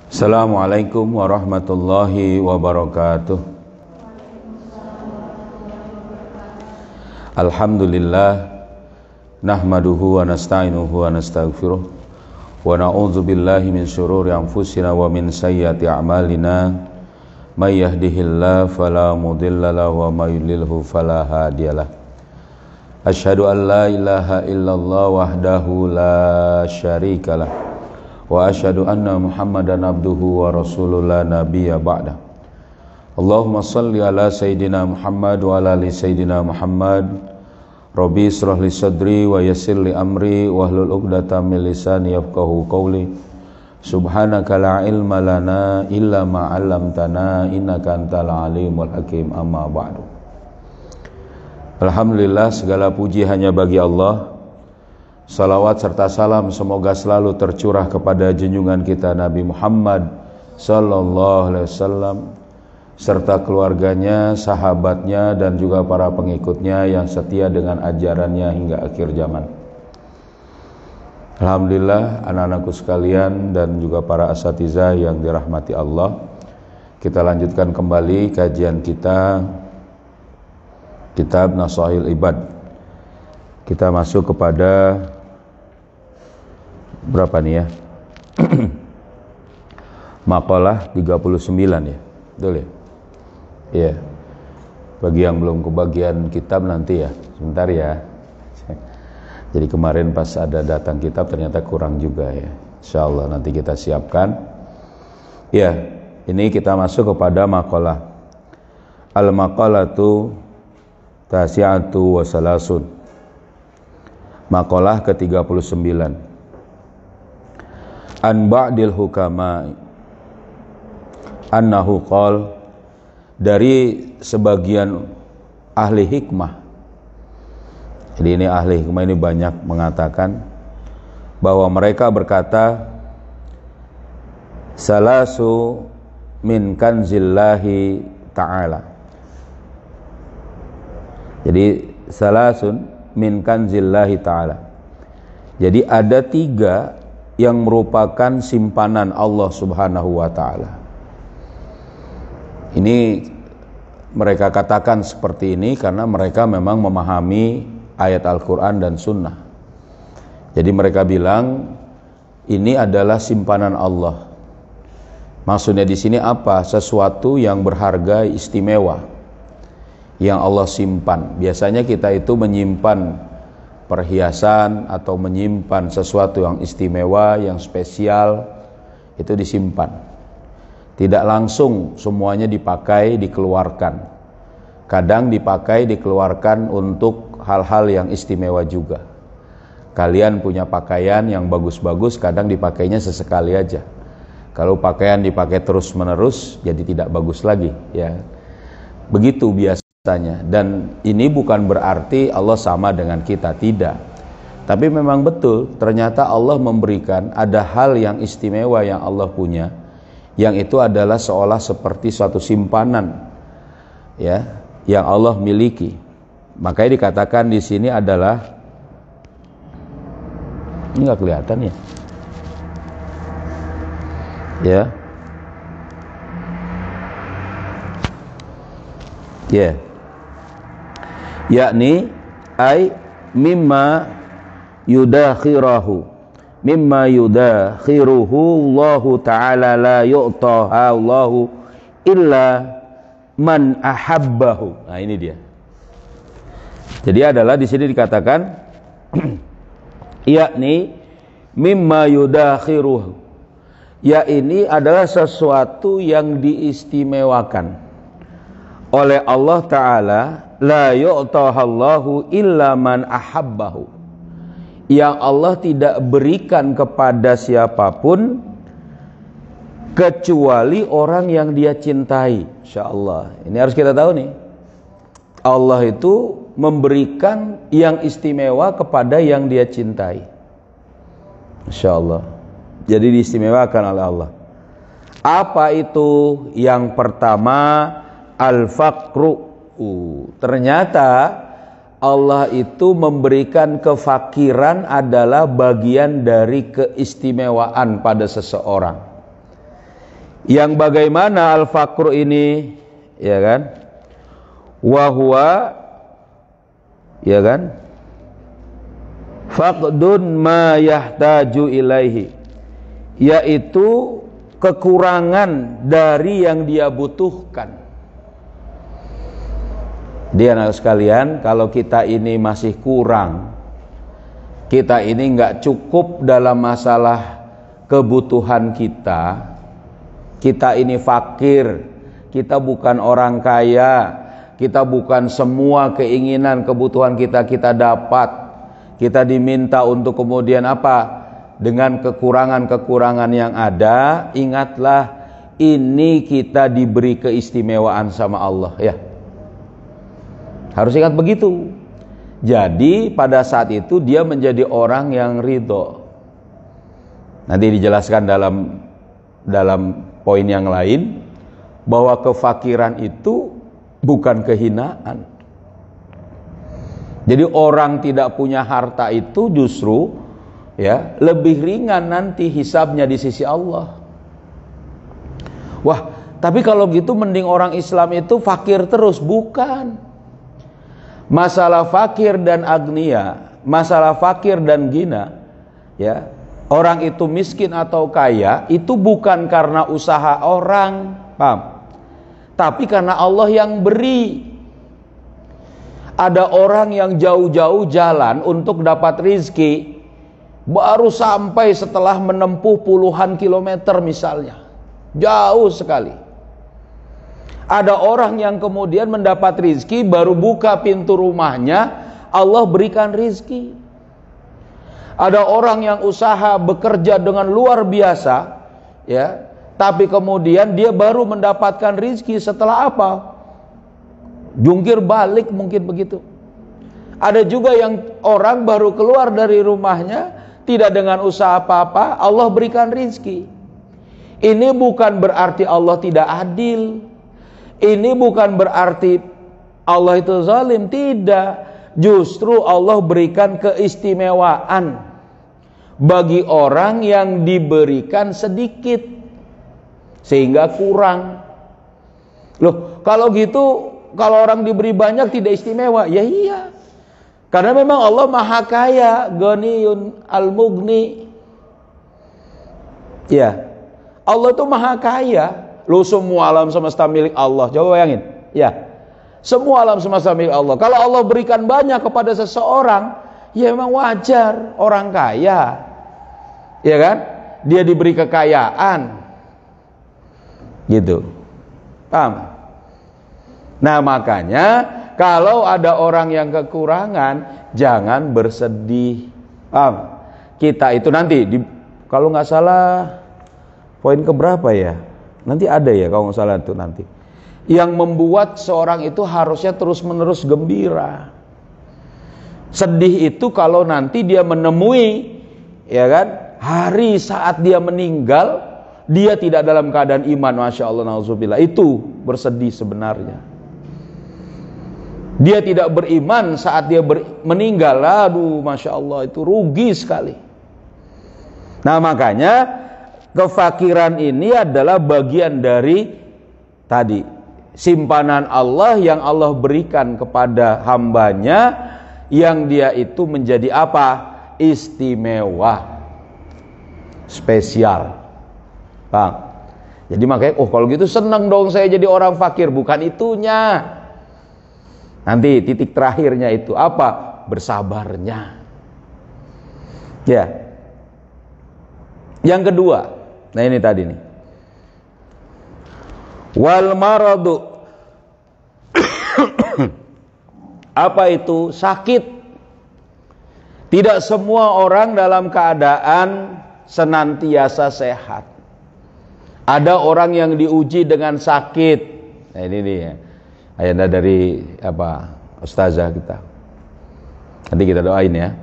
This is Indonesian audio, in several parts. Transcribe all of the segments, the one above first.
Assalamualaikum warahmatullahi wabarakatuh. Alhamdulillah, nahmaduhu wa nasta'inuhu wa nastaghfiruh wa na'udzu billahi min syururi anfusina wa min sayyiati a'malina. May yahdihillahu fala mudilla lahu wa may yudlilhu fala hadiyalah. Asyhadu an la ilaha illallah wahdahu la syarikalah wa asyhadu anna Muhammadan abduhu wa rasuluhu la nabiyya ba'da. Allahumma salli ala sayyidina Muhammad wa ala ali sayyidina Muhammad. Rabbi israh li sadri wa yassir li amri wahlul 'uqdatam min lisani yafqahu qawli. Subhanaka la ilma lana illa ma 'allamtana innaka antal alimul hakim. Amma ba'du. Alhamdulillah, segala puji hanya bagi Allah. Salawat serta salam semoga selalu tercurah kepada junjungan kita Nabi Muhammad sallallahu alaihi wasallam serta keluarganya, sahabatnya, dan juga para pengikutnya yang setia dengan ajarannya hingga akhir zaman. Alhamdulillah, anak-anakku sekalian dan juga para asatizah yang dirahmati Allah, kita lanjutkan kembali kajian kita Kitab Nashahil Ibad. Kita masuk kepada berapa nih ya? Maqalah 39 ya, betul ya? Iya. Bagi yang belum kebagian kitab nanti ya, sebentar ya. Jadi kemarin pas ada datang kitab ternyata kurang juga ya. Insyaallah nanti kita siapkan. Ya, ini kita masuk kepada maqalah. Al-maqalatu tasi'atu wa salasun. Maqalah ke-39. An ba'dil hukama annahu qala, dari sebagian ahli hikmah. Jadi ini ahli hikmah ini banyak mengatakan bahwa mereka berkata, salasu min kanzillahi ta'ala. Jadi salasun min kanzillahi ta'ala. Jadi ada 3 yang merupakan simpanan Allah subhanahu wa ta'ala. Ini mereka katakan seperti ini karena mereka memang memahami ayat Al-Quran dan Sunnah. Jadi mereka bilang ini adalah simpanan Allah. Maksudnya di sini apa? Sesuatu yang berharga istimewa yang Allah simpan. Biasanya kita itu menyimpan perhiasan atau menyimpan sesuatu yang istimewa, yang spesial, itu disimpan. Tidak langsung semuanya dipakai, dikeluarkan. Kadang dipakai, dikeluarkan untuk hal-hal yang istimewa juga. Kalian punya pakaian yang bagus-bagus, kadang dipakainya sesekali aja. Kalau pakaian dipakai terus-menerus, jadi tidak bagus lagi, ya. Begitu biasanya. Dan ini bukan berarti Allah sama dengan kita, tidak. Tapi memang betul, ternyata Allah memberikan ada hal yang istimewa yang Allah punya, yang itu adalah seolah seperti suatu simpanan ya yang Allah miliki. Makanya dikatakan di sini adalah, ini nggak kelihatan ya, yakni ay mimma yudakhirahu mimma yudakhiruhu Allahu ta'ala la yu'taha Allahu illa man ahabbahu. Nah ini dia. Jadi adalah di sini dikatakan yakni mimma yudakhiruhu, ya ini adalah sesuatu yang diistimewakan oleh Allah Ta'ala, la yu'taha Allahu illa man ahabbahu, yang Allah tidak berikan kepada siapapun kecuali orang yang dia cintai. Insyaallah. Ini harus kita tahu nih. Allah itu memberikan yang istimewa kepada yang dia cintai. Insyaallah. Jadi diistimewakan oleh Allah. Apa itu? Yang pertama, al-faqru. Ternyata Allah itu memberikan kefakiran adalah bagian dari keistimewaan pada seseorang. Yang bagaimana al-faqru ini, ya kan? Wa huwa, ya kan? Faqdun ma yahtaju ilaihi, yaitu kekurangan dari yang dia butuhkan. Dia anak sekalian, kalau kita ini masih kurang, kita ini nggak cukup dalam masalah kebutuhan kita ini fakir, kita bukan orang kaya, kita bukan semua keinginan kebutuhan kita dapat, kita diminta untuk kemudian apa? Dengan kekurangan-kekurangan yang ada, ingatlah ini kita diberi keistimewaan sama Allah, ya. Harus ingat begitu. Jadi pada saat itu dia menjadi orang yang ridho. Nanti dijelaskan dalam poin yang lain bahwa kefakiran itu bukan kehinaan. Jadi orang tidak punya harta itu justru ya lebih ringan nanti hisabnya di sisi Allah. Wah, tapi kalau gitu mending orang Islam itu fakir terus. Bukan. Masalah fakir dan agnia, masalah fakir dan gina, ya, orang itu miskin atau kaya itu bukan karena usaha orang, paham? Tapi karena Allah yang beri. Ada orang yang jauh-jauh jalan untuk dapat rizki, baru sampai setelah menempuh puluhan kilometer misalnya, jauh sekali. Ada orang yang kemudian mendapat rizki, baru buka pintu rumahnya, Allah berikan rizki. Ada orang yang usaha bekerja dengan luar biasa, ya, tapi kemudian dia baru mendapatkan rizki setelah apa? Jungkir balik mungkin begitu. Ada juga yang orang baru keluar dari rumahnya, tidak dengan usaha apa-apa, Allah berikan rizki. Ini bukan berarti Allah tidak adil. Ini bukan berarti Allah itu zalim, tidak. Justru Allah berikan keistimewaan bagi orang yang diberikan sedikit sehingga kurang. Loh, kalau gitu, kalau orang diberi banyak tidak istimewa? Ya iya. Karena memang Allah Maha Kaya, Ghaniyun Al-Mughni. Ya. Allah itu Maha Kaya. Lu semua alam semesta milik Allah. Coba bayangin. Ya. Semua alam semesta milik Allah. Kalau Allah berikan banyak kepada seseorang, ya memang wajar orang kaya. Ya kan? Dia diberi kekayaan. Gitu. Paham? Nah, makanya kalau ada orang yang kekurangan, jangan bersedih. Paham? Kita itu nanti kalau nggak salah poin keberapa ya? Nanti ada ya kalau nggak salah itu nanti. Yang membuat seorang itu harusnya terus-menerus gembira. Sedih itu kalau nanti dia menemui, ya kan, hari saat dia meninggal, dia tidak dalam keadaan iman, masya Allah, na'udzubillah. Itu bersedih sebenarnya. Dia tidak beriman saat dia meninggal, aduh, masya Allah, itu rugi sekali. Nah, makanya kefakiran ini adalah bagian dari tadi simpanan Allah yang Allah berikan kepada hambanya, yang dia itu menjadi apa? Istimewa, spesial. Bang. Jadi makanya, oh kalau gitu senang dong saya jadi orang fakir. Bukan itunya. Nanti titik terakhirnya itu apa? Bersabarnya. Ya. Yang kedua, nah ini tadi nih. Wal maradu. Apa itu? Sakit. Tidak semua orang dalam keadaan senantiasa sehat. Ada orang yang diuji dengan sakit. Nah ini dia. Ayat dari apa? Ustazah kita. Nanti kita doain ya.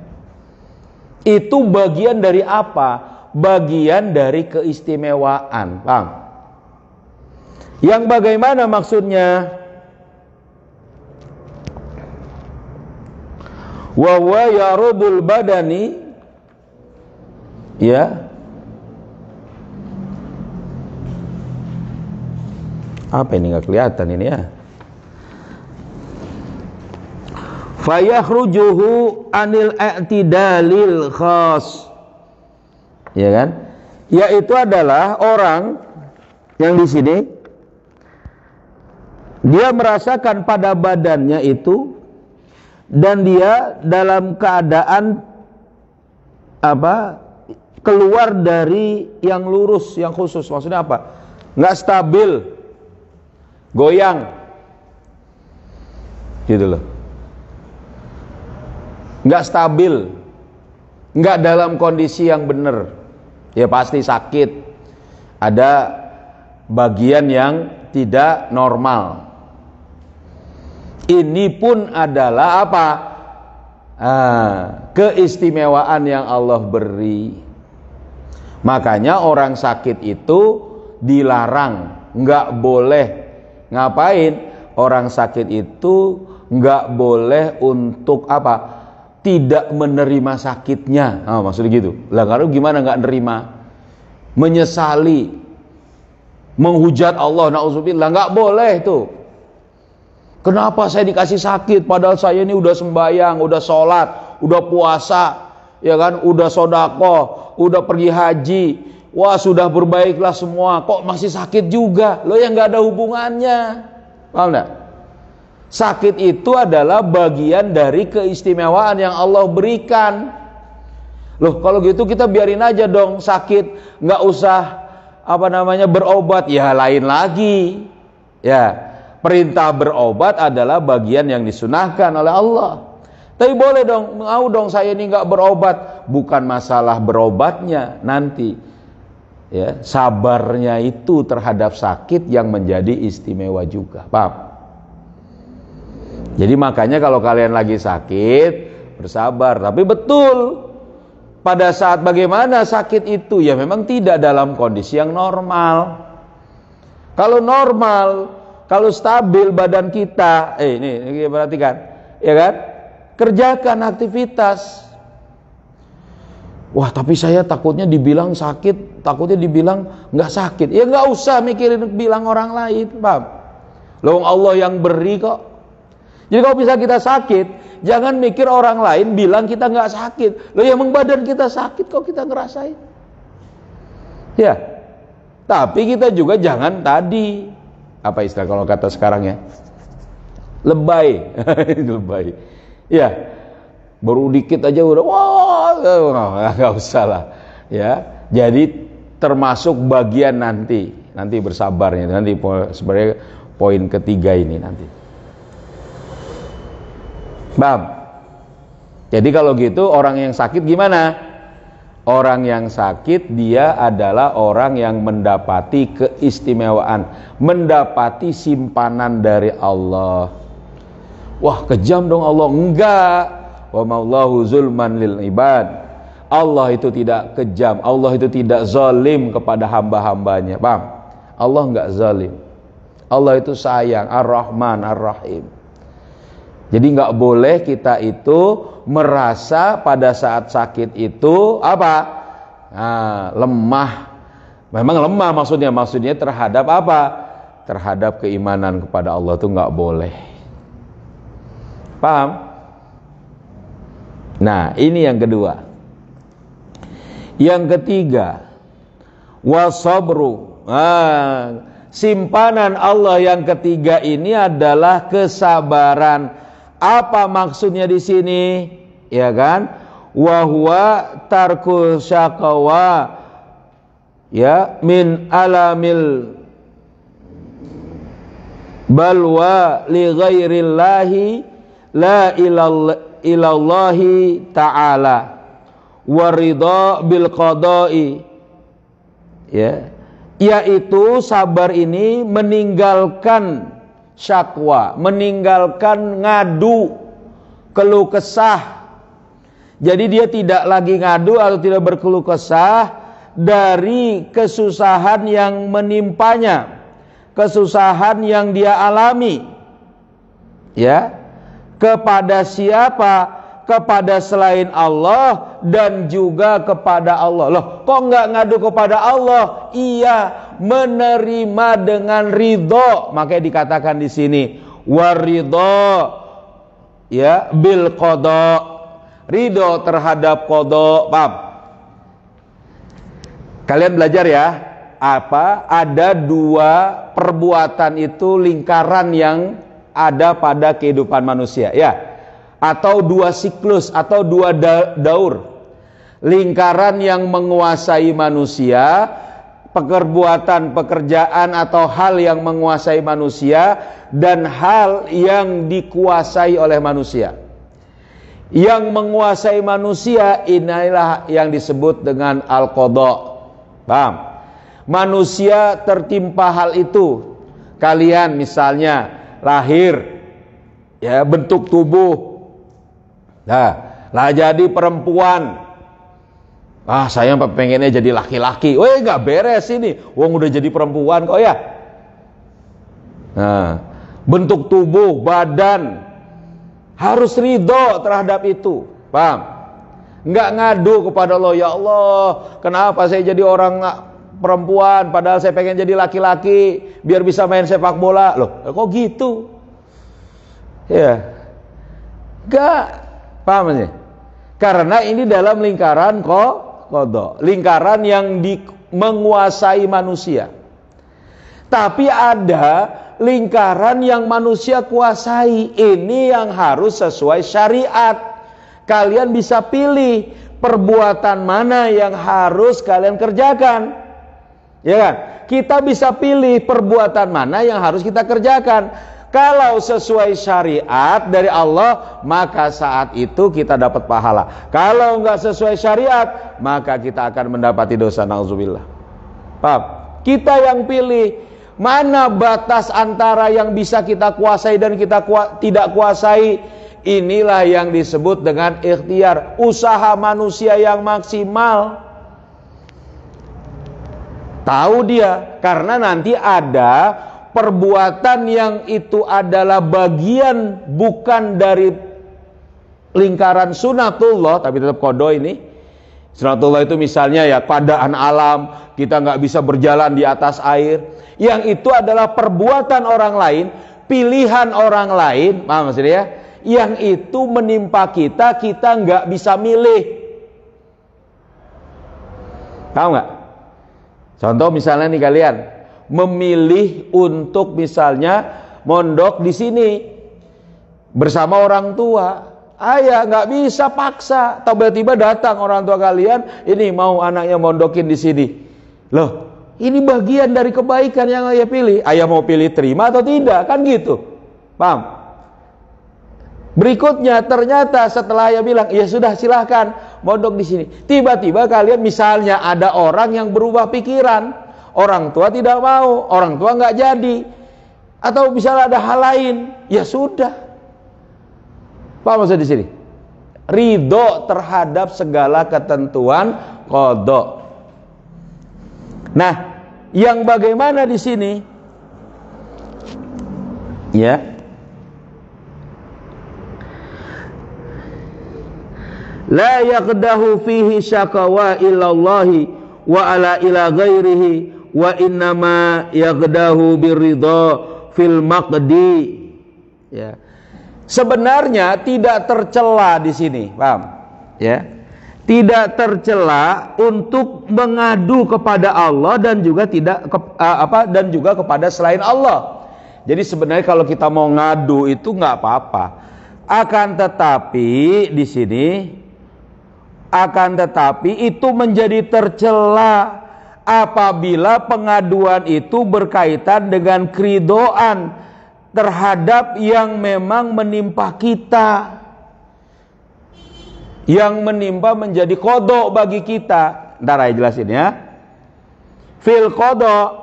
Itu bagian dari apa? Bagian dari keistimewaan, Bang. Yang bagaimana maksudnya? wa huwa yarudul badani, ya, apa ini, nggak kelihatan ini ya, fayakhrujuhu anil i'tidalil khas, ya kan, yaitu adalah orang yang di sini dia merasakan pada badannya itu, dan dia dalam keadaan apa, keluar dari yang lurus, yang khusus. Maksudnya apa? Nggak stabil, goyang gitu loh, nggak stabil, nggak dalam kondisi yang benar. Ya pasti sakit, ada bagian yang tidak normal. Ini pun adalah apa? Keistimewaan yang Allah beri. Makanya orang sakit itu dilarang, nggak boleh. Ngapain? Orang sakit itu nggak boleh untuk apa? Tidak menerima sakitnya. Maksudnya gitu. Lah kalau gimana nggak nerima? Menyesali, menghujat Allah, na'udzubillah, nggak boleh itu. Kenapa saya dikasih sakit padahal saya ini udah sembahyang, udah sholat, udah puasa, ya kan, udah sodako, udah pergi haji, wah sudah berbaiklah semua, kok masih sakit juga? Lo yang nggak ada hubungannya, paham nggak? Sakit itu adalah bagian dari keistimewaan yang Allah berikan. Loh kalau gitu kita biarin aja dong sakit, nggak usah apa namanya berobat, ya lain lagi, ya. Perintah berobat adalah bagian yang disunahkan oleh Allah. Tapi boleh dong, mau dong saya ini nggak berobat. Bukan masalah berobatnya nanti, ya, sabarnya itu terhadap sakit yang menjadi istimewa juga, paham? Jadi makanya kalau kalian lagi sakit, bersabar. Tapi betul, pada saat bagaimana sakit itu, ya memang tidak dalam kondisi yang normal. Kalau normal, kalau stabil badan kita, ini perhatikan, ya kan? Kerjakan aktivitas. Wah, tapi saya takutnya dibilang sakit, takutnya dibilang nggak sakit. Ya nggak usah mikirin bilang orang lain, paham? Loh Allah yang beri kok. Jadi kalau bisa kita sakit, jangan mikir orang lain bilang kita nggak sakit. Loh ya emang badan kita sakit kok kita ngerasain. Ya, tapi kita juga jangan tadi, apa istilah kalau kata sekarang ya, lebay. Lebay, ya, baru dikit aja udah wah, nggak usah lah, ya. Jadi termasuk bagian nanti bersabarnya, nanti sebenarnya poin ketiga ini nanti, paham? Jadi kalau gitu orang yang sakit gimana? Orang yang sakit dia adalah orang yang mendapati keistimewaan, mendapati simpanan dari Allah. Wah kejam dong Allah. Enggak. Wa ma'allahu zulman lil ibad. Allah itu tidak kejam, Allah itu tidak zalim kepada hamba-hambanya, paham? Allah enggak zalim. Allah itu sayang, Ar-Rahman, Ar-Rahim. Jadi enggak boleh kita itu merasa pada saat sakit itu apa? Lemah. Memang lemah maksudnya terhadap apa? Terhadap keimanan kepada Allah itu nggak boleh. Paham? Nah, ini yang kedua. Yang ketiga, wasabru. Simpanan Allah yang ketiga ini adalah kesabaran. Apa maksudnya di sini? Ya kan? Wa huwa tarku syaqawa, ya, min alamil balwa li ghairillahi la ilallahi ta'ala wa ridha bil qada'i, ya, yaitu sabar ini meninggalkan syakwa, meninggalkan ngadu, keluh kesah. Jadi dia tidak lagi ngadu atau tidak berkeluh kesah dari kesusahan yang menimpanya, kesusahan yang dia alami, ya, kepada siapa? kepada selain Allah dan juga kepada Allah. Loh, kok nggak ngadu kepada Allah? Iya, menerima dengan ridho. Makanya dikatakan di sini waridho, ya, bil qada, ridho terhadap qada. Paham? Kalian belajar ya, apa? Ada dua perbuatan itu lingkaran yang ada pada kehidupan manusia, ya. Atau dua siklus atau dua daur. Lingkaran yang menguasai manusia, pekerjaan atau hal yang menguasai manusia, dan hal yang dikuasai oleh manusia. Yang menguasai manusia inilah yang disebut dengan al-qada. Paham? Manusia tertimpa hal itu. Kalian misalnya lahir, ya, bentuk tubuh, lah jadi perempuan. Saya pengennya jadi laki-laki. Nggak beres ini. Wong udah jadi perempuan kok, ya. Nah, bentuk tubuh, badan, harus ridho terhadap itu. Paham? Nggak ngadu kepada Allah, ya Allah, kenapa saya jadi orang perempuan padahal saya pengen jadi laki-laki biar bisa main sepak bola. Loh, kok gitu? Ya. Nggak. Paham sih? Karena ini dalam lingkaran qada, lingkaran yang menguasai manusia. Tapi ada lingkaran yang manusia kuasai. Ini yang harus sesuai syariat. Kalian bisa pilih perbuatan mana yang harus kalian kerjakan. Ya kan? Kita bisa pilih perbuatan mana yang harus kita kerjakan. Kalau sesuai syariat dari Allah, maka saat itu kita dapat pahala. Kalau enggak sesuai syariat, maka kita akan mendapati dosa, na'udzubillah. Paham? Kita yang pilih mana batas antara yang bisa kita kuasai dan kita tidak kuasai. Inilah yang disebut dengan ikhtiar, usaha manusia yang maksimal. Tahu dia, karena nanti ada perbuatan yang itu adalah bagian bukan dari lingkaran sunatullah, tapi tetap qada ini. Sunatullah itu misalnya ya keadaan alam, kita nggak bisa berjalan di atas air. Yang itu adalah perbuatan orang lain, pilihan orang lain, paham maksudnya ya? Yang itu menimpa kita, kita nggak bisa milih. Tahu nggak? Contoh misalnya nih kalian memilih untuk misalnya mondok di sini bersama orang tua, ayah nggak bisa paksa. Tiba-tiba datang orang tua kalian, ini mau anaknya mondokin di sini. Loh, ini bagian dari kebaikan yang ayah pilih. Ayah mau pilih terima atau tidak, kan gitu. Paham? Berikutnya ternyata setelah ayah bilang, ya sudah silahkan mondok di sini. Tiba-tiba kalian misalnya ada orang yang berubah pikiran. Orang tua tidak mau, orang tua nggak jadi, atau misalnya ada hal lain, ya sudah. Paham maksud di sini? Ridho terhadap segala ketentuan qada. Nah, yang bagaimana di sini? Ya. La yaqdahu fihi syakawa illallahi wa ala ila ghairihi wa innama yaqdahu birridha fil maqdi. Ya. Sebenarnya tidak tercela di sini, paham? Ya. Tidak tercela untuk mengadu kepada Allah dan juga dan juga kepada selain Allah. Jadi sebenarnya kalau kita mau ngadu itu nggak apa-apa. Akan tetapi di sini itu menjadi tercela apabila pengaduan itu berkaitan dengan keridhaan terhadap yang memang menimpa kita, yang menimpa menjadi qada bagi kita. Ntar saya jelasin ya. Fil qada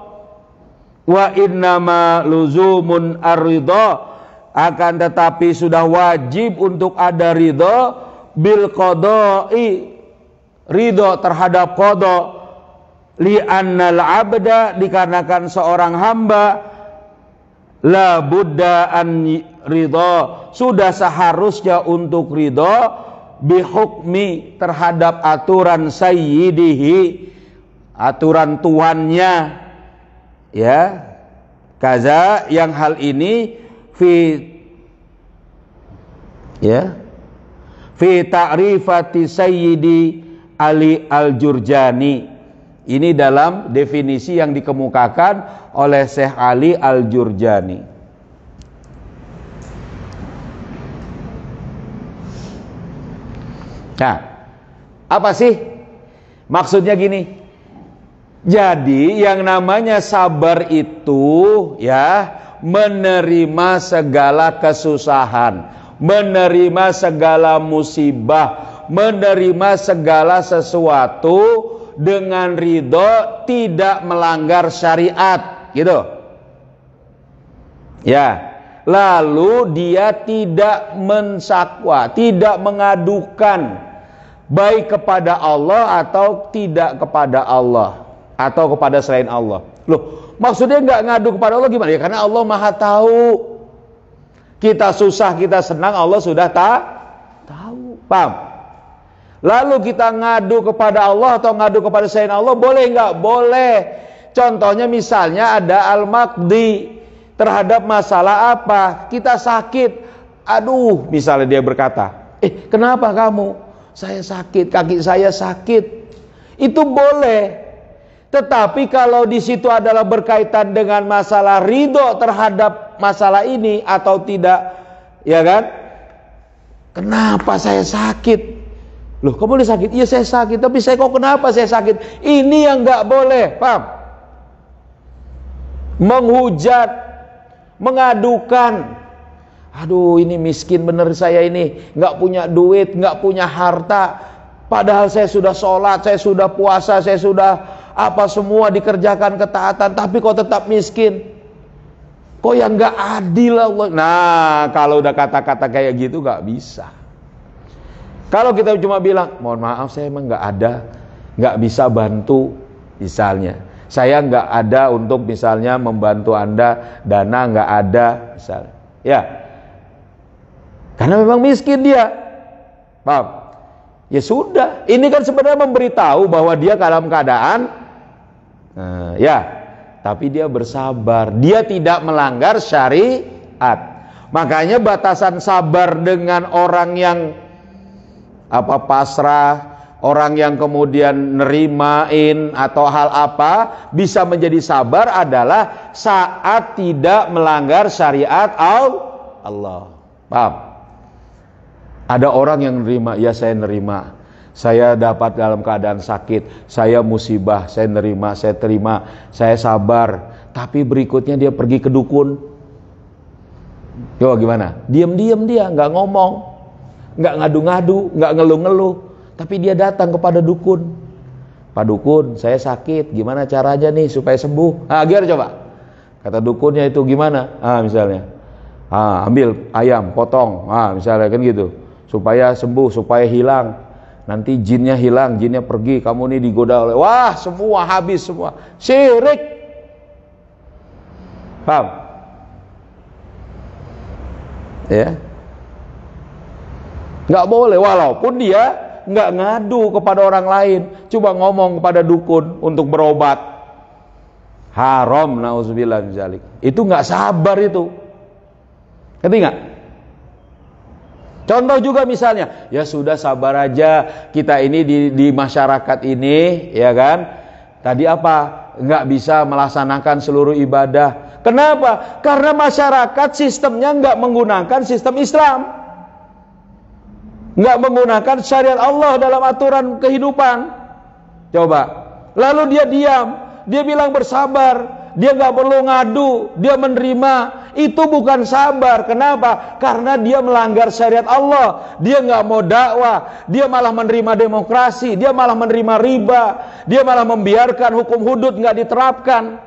wa innama luzumun ar-ridha, akan tetapi sudah wajib untuk ada ridha bil qada'i, ridha terhadap qada. Li'annal abda, dikarenakan seorang hamba, la budda an ridha, sudah seharusnya untuk ridha, bihukmi terhadap aturan sayyidihi, aturan tuannya, ya, kaza yang hal ini fi, ya, fi ta'rifati sayyidi Ali Al-Jurjani. Ini dalam definisi yang dikemukakan oleh Syekh Ali Al-Jurjani. Nah, apa sih maksudnya gini? Jadi yang namanya sabar itu, ya, menerima segala kesusahan, menerima segala musibah, menerima segala sesuatu dengan ridho, tidak melanggar syariat, gitu. Ya. Lalu dia tidak mensakwa, tidak mengadukan baik kepada Allah atau tidak kepada Allah, atau kepada selain Allah. Loh, maksudnya nggak ngadu kepada Allah gimana? Ya karena Allah Maha tahu. Kita susah, kita senang, Allah sudah tahu. Paham? Lalu kita ngadu kepada Allah atau ngadu kepada selain Allah, boleh nggak? Boleh. Contohnya misalnya ada al-maqdi terhadap masalah apa? Kita sakit. Aduh, misalnya dia berkata, kenapa kamu? Saya sakit, kaki saya sakit. Itu boleh. Tetapi kalau di situ adalah berkaitan dengan masalah ridho terhadap masalah ini atau tidak, ya kan? Kenapa saya sakit? Loh, kamu udah sakit? Iya saya sakit, tapi saya kok kenapa saya sakit? Ini yang nggak boleh, paham? Menghujat, mengadukan, aduh ini miskin bener saya ini, nggak punya duit, nggak punya harta, padahal saya sudah sholat, saya sudah puasa, saya sudah apa semua dikerjakan ketaatan, tapi kok tetap miskin. Kok yang nggak adil Allah? Nah, kalau udah kata-kata kayak gitu nggak bisa. Kalau kita cuma bilang, mohon maaf saya emang nggak ada, nggak bisa bantu, misalnya, saya nggak ada untuk misalnya membantu Anda, dana nggak ada, misalnya, ya, karena memang miskin dia, paham? Ya sudah, ini kan sebenarnya memberitahu bahwa dia dalam keadaan, ya, tapi dia bersabar, dia tidak melanggar syariat. Makanya batasan sabar dengan orang yang pasrah, orang yang kemudian nerimain atau hal apa bisa menjadi sabar adalah saat tidak melanggar syariat Allah. Paham? Ada orang yang nerima, ya saya nerima, saya dapat dalam keadaan sakit, saya musibah, saya nerima, saya terima, saya sabar. Tapi berikutnya dia pergi ke dukun. Yo gimana? Diam-diam dia, nggak ngomong, nggak ngadu-ngadu, nggak ngeluh-ngeluh, tapi dia datang kepada dukun. Pak dukun, saya sakit, gimana caranya nih supaya sembuh? Gimana coba? Kata dukunnya itu gimana? Misalnya, ambil ayam, potong, misalnya kan gitu, supaya sembuh, supaya hilang. Nanti jinnya hilang, jinnya pergi, kamu nih digoda oleh, wah semua habis semua, syirik. Paham? Ya. Nggak boleh, walaupun dia nggak ngadu kepada orang lain, coba ngomong kepada dukun untuk berobat, haram, nauzubillah min dzalik. Itu nggak sabar itu, ngerti nggak? Contoh juga misalnya, ya sudah sabar aja, kita ini di masyarakat ini, ya kan? Tadi apa? Nggak bisa melaksanakan seluruh ibadah. Kenapa? Karena masyarakat sistemnya nggak menggunakan sistem Islam, nggak menggunakan syariat Allah dalam aturan kehidupan. Coba, lalu dia diam, dia bilang bersabar, dia nggak perlu ngadu, dia menerima. Itu bukan sabar. Kenapa? Karena dia melanggar syariat Allah. Dia nggak mau dakwah, dia malah menerima demokrasi, dia malah menerima riba, dia malah membiarkan hukum hudud nggak diterapkan.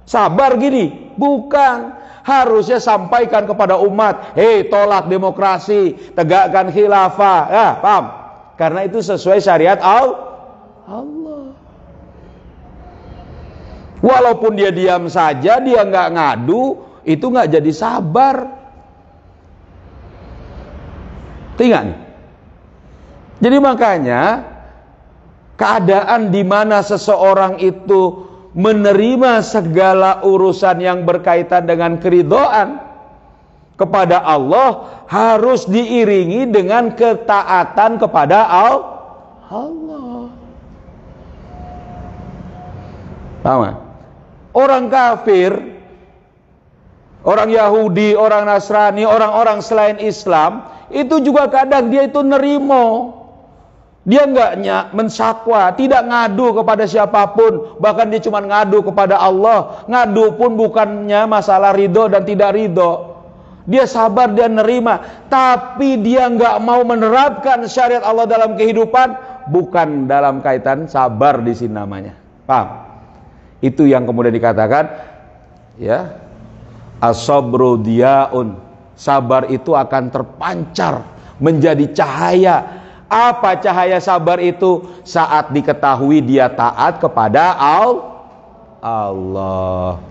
Sabar gini? Bukan. Harusnya sampaikan kepada umat, tolak demokrasi, tegakkan khilafah, ya paham? Karena itu sesuai syariat Allah. Walaupun dia diam saja, dia nggak ngadu, itu nggak jadi sabar. Tinggal nih. Jadi makanya keadaan di mana seseorang itu menerima segala urusan yang berkaitan dengan keridhaan kepada Allah harus diiringi dengan ketaatan kepada Allah. Paham? Orang kafir, orang Yahudi, orang Nasrani, orang-orang selain Islam itu juga kadang dia itu nerimo. Dia enggak mensakwa, tidak ngadu kepada siapapun, bahkan dia cuma ngadu kepada Allah. Ngadu pun bukannya masalah ridho dan tidak ridho. Dia sabar, dia nerima, tapi dia enggak mau menerapkan syariat Allah dalam kehidupan, bukan dalam kaitan sabar di sini namanya. Paham? Itu yang kemudian dikatakan ya, as-sabru diyaun. Sabar itu akan terpancar menjadi cahaya. Apa cahaya sabar itu? Saat diketahui dia taat kepada Allah.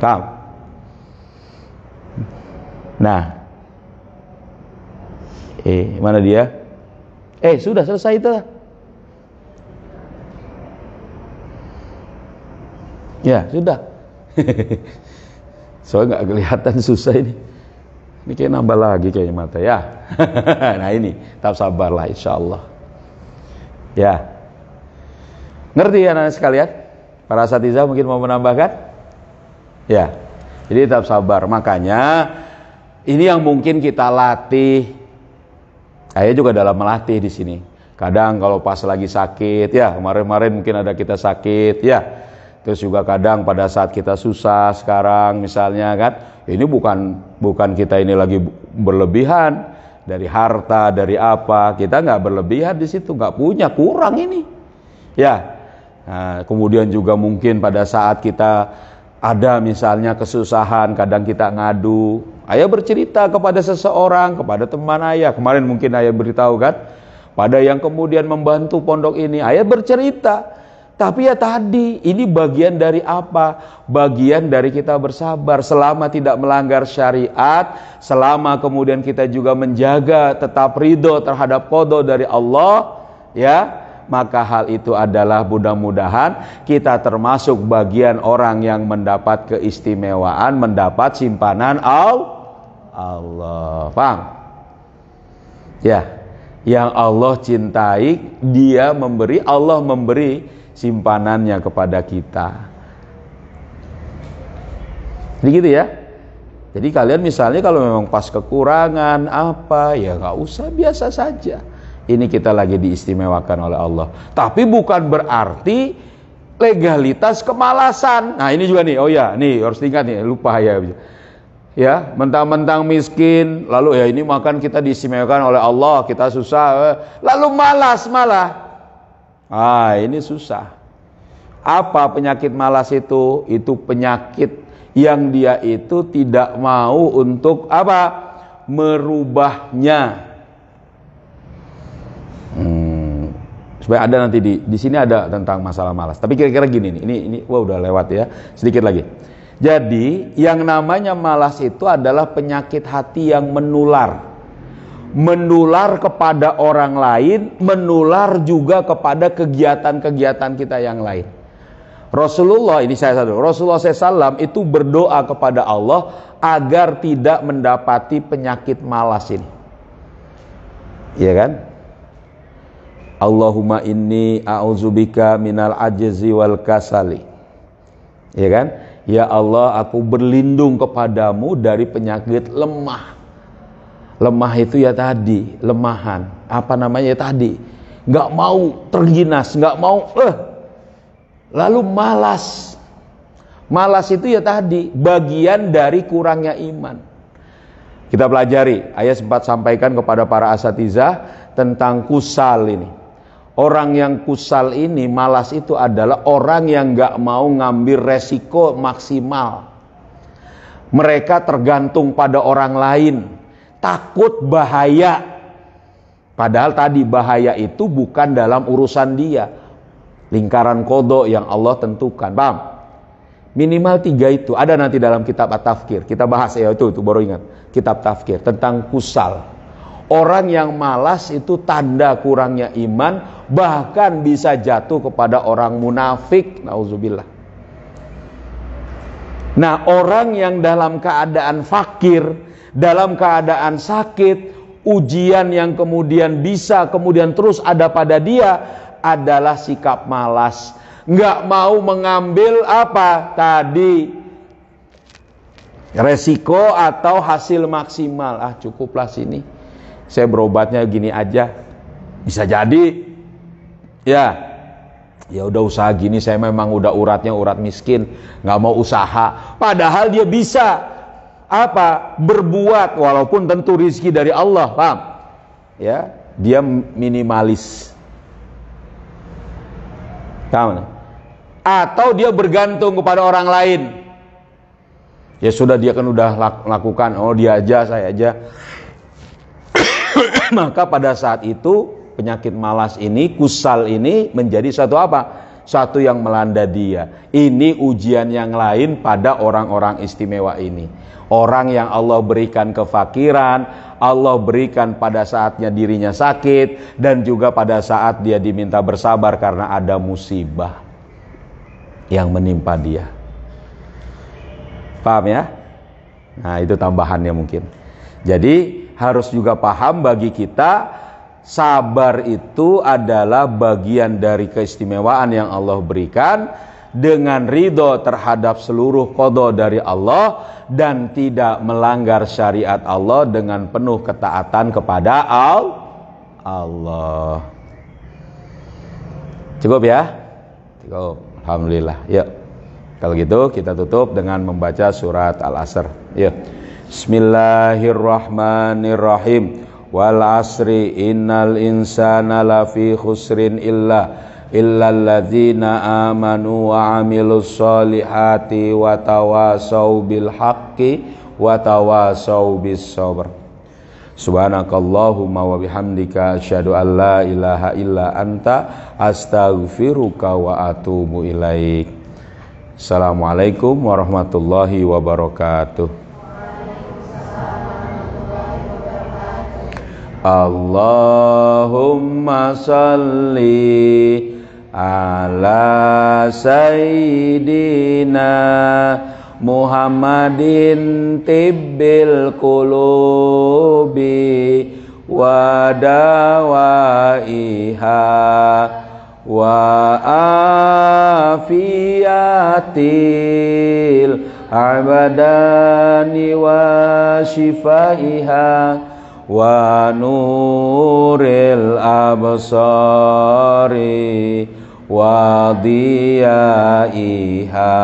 Paham? Nah, mana dia? Sudah selesai itu. Ya, sudah. Soalnya nggak kelihatan, susah ini. Ini kayak nambah lagi kayaknya mata ya. Nah ini, tetap sabarlah insya Allah. Ya, ngerti ya anak sekalian? Para asatidzah mungkin mau menambahkan? Ya, jadi tetap sabar. Makanya ini yang mungkin kita latih. Saya juga dalam melatih di sini. Kadang kalau pas lagi sakit, ya kemarin-kemarin mungkin ada kita sakit, ya. Terus juga kadang pada saat kita susah sekarang misalnya kan, ini bukan kita ini lagi berlebihan dari harta, dari apa, kita nggak berlebihan di situ, nggak punya, kurang ini, ya. Nah, kemudian juga mungkin pada saat kita ada misalnya kesusahan, kadang kita ngadu, ayah bercerita kepada seseorang, kepada teman ayah, kemarin mungkin ayah beritahu kan, pada yang kemudian membantu pondok ini, ayah bercerita. Tapi ya tadi, ini bagian dari apa? Bagian dari kita bersabar. Selama tidak melanggar syariat, selama kemudian kita juga menjaga tetap ridho terhadap qada dari Allah, ya, maka hal itu adalah mudah-mudahan kita termasuk bagian orang yang mendapat keistimewaan, mendapat simpanan Allah. Paham? Ya, yang Allah cintai, dia memberi, Allah memberi simpanannya kepada kita. Jadi gitu ya. Jadi kalian misalnya kalau memang pas kekurangan apa, ya nggak usah, biasa saja. Ini kita lagi diistimewakan oleh Allah. Tapi bukan berarti legalitas kemalasan. Nah ini juga nih, oh ya, nih harus ingat nih, lupa ya. Ya, mentang-mentang miskin, lalu ya ini makan kita diistimewakan oleh Allah, kita susah, lalu malas malah. Ini susah. Apa penyakit malas itu? Itu penyakit yang dia itu tidak mau untuk apa? Merubahnya. Supaya ada nanti di sini ada tentang masalah malas. Tapi kira-kira gini nih, ini wah udah lewat ya. Sedikit lagi. Jadi yang namanya malas itu adalah penyakit hati yang menular. Menular kepada orang lain, menular juga kepada kegiatan-kegiatan kita yang lain. Rasulullah, ini saya satu, Rasulullah SAW itu berdoa kepada Allah agar tidak mendapati penyakit malas ini. Iya kan? Allahumma inni a'udzubika minal ajzi wal kasali. Iya kan? Ya Allah, aku berlindung kepadamu dari penyakit lemah. Lemah itu ya tadi, lemahan. Apa namanya ya tadi? Nggak mau terginas, nggak mau. Lalu malas. Malas itu ya tadi, bagian dari kurangnya iman. Kita pelajari, ayah sempat sampaikan kepada para asatizah tentang kusal ini. Orang yang kusal ini, malas itu adalah orang yang nggak mau ngambil resiko maksimal. Mereka tergantung pada orang lain. Takut bahaya. Padahal tadi bahaya itu bukan dalam urusan dia. Lingkaran qada yang Allah tentukan. Paham? Minimal 3 itu. Ada nanti dalam kitab At-Tafkir. Kita bahas ya itu baru ingat. Kitab Tafkir tentang kusal. Orang yang malas itu tanda kurangnya iman, bahkan bisa jatuh kepada orang munafik. Nauzubillah. Nah, orang yang dalam keadaan fakir, dalam keadaan sakit, ujian yang kemudian terus ada pada dia adalah sikap malas. Nggak mau mengambil apa tadi, resiko atau hasil maksimal. Cukuplah sini, saya berobatnya gini aja, bisa jadi ya udah usaha gini, saya memang udah uratnya urat miskin, nggak mau usaha. Padahal dia bisa berbuat, walaupun tentu rizki dari Allah, paham? Ya, dia minimalis, paham? Atau dia bergantung kepada orang lain. Ya sudah, dia kan udah lakukan, dia aja, saya aja. Maka pada saat itu penyakit malas ini, kusal ini menjadi satu yang melanda dia. Ini ujian yang lain pada orang-orang istimewa ini. Orang yang Allah berikan kefakiran, Allah berikan pada saatnya dirinya sakit, dan juga pada saat dia diminta bersabar karena ada musibah yang menimpa dia. Paham ya? Nah, itu tambahannya mungkin. Jadi harus juga paham, bagi kita sabar itu adalah bagian dari keistimewaan yang Allah berikan, dengan ridho terhadap seluruh qada dari Allah dan tidak melanggar syariat Allah dengan penuh ketaatan kepada Allah. Cukup ya? Cukup. Alhamdulillah. Yuk. Kalau gitu kita tutup dengan membaca surat Al-Asr. Yuk. Bismillahirrahmanirrahim. Wal asri innal insana lafi khusrin illalladzina amanu wa amilus solihati wa tawasau bil haqqi wa tawasau bis sabr. Subhanakallahumma wa bihamdika asyhadu an la ilaha illa anta astaghfiruka wa atubu ilaik. Assalamualaikum warahmatullahi wabarakatuh. Allahumma salli ala sayyidina Muhammadin tibbil qulubi wa dawaiha wa afiyatil abadani wa shifaiha wa nuril absari wa diyaiha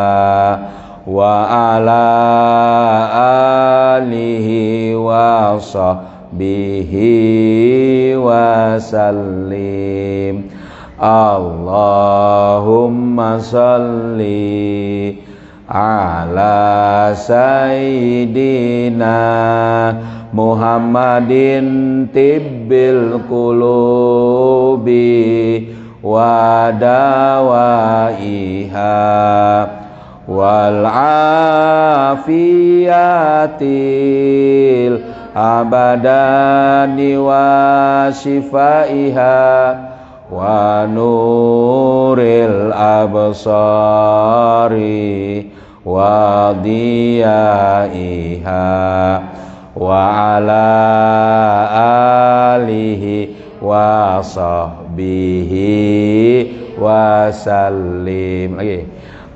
wa ala alihi wa sahbihi wa sallim. Allahumma salli ala sayyidina Muhammadin tibbil qulubi wa dawaiha wal afiyatil abadani wa shifaiha wa nuril absari wa diyaiha wa ala alihi wa sahbihi wa sallim. Lagi.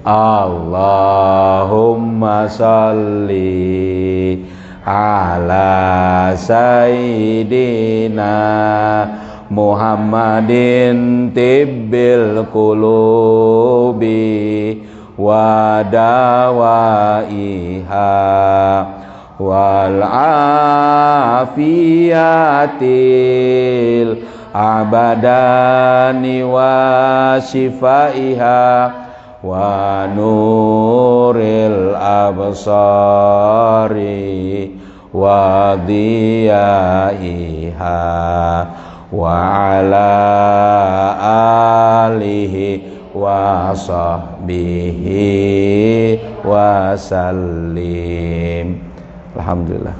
Allahumma salli ala sayyidina Muhammadin tibbil qulubi wa dawaiha wal afiyatil abadani wa shifaiha wa nuril absari wa diyaiha wa ala alihi wa sahbihi wa sallim. Alhamdulillah.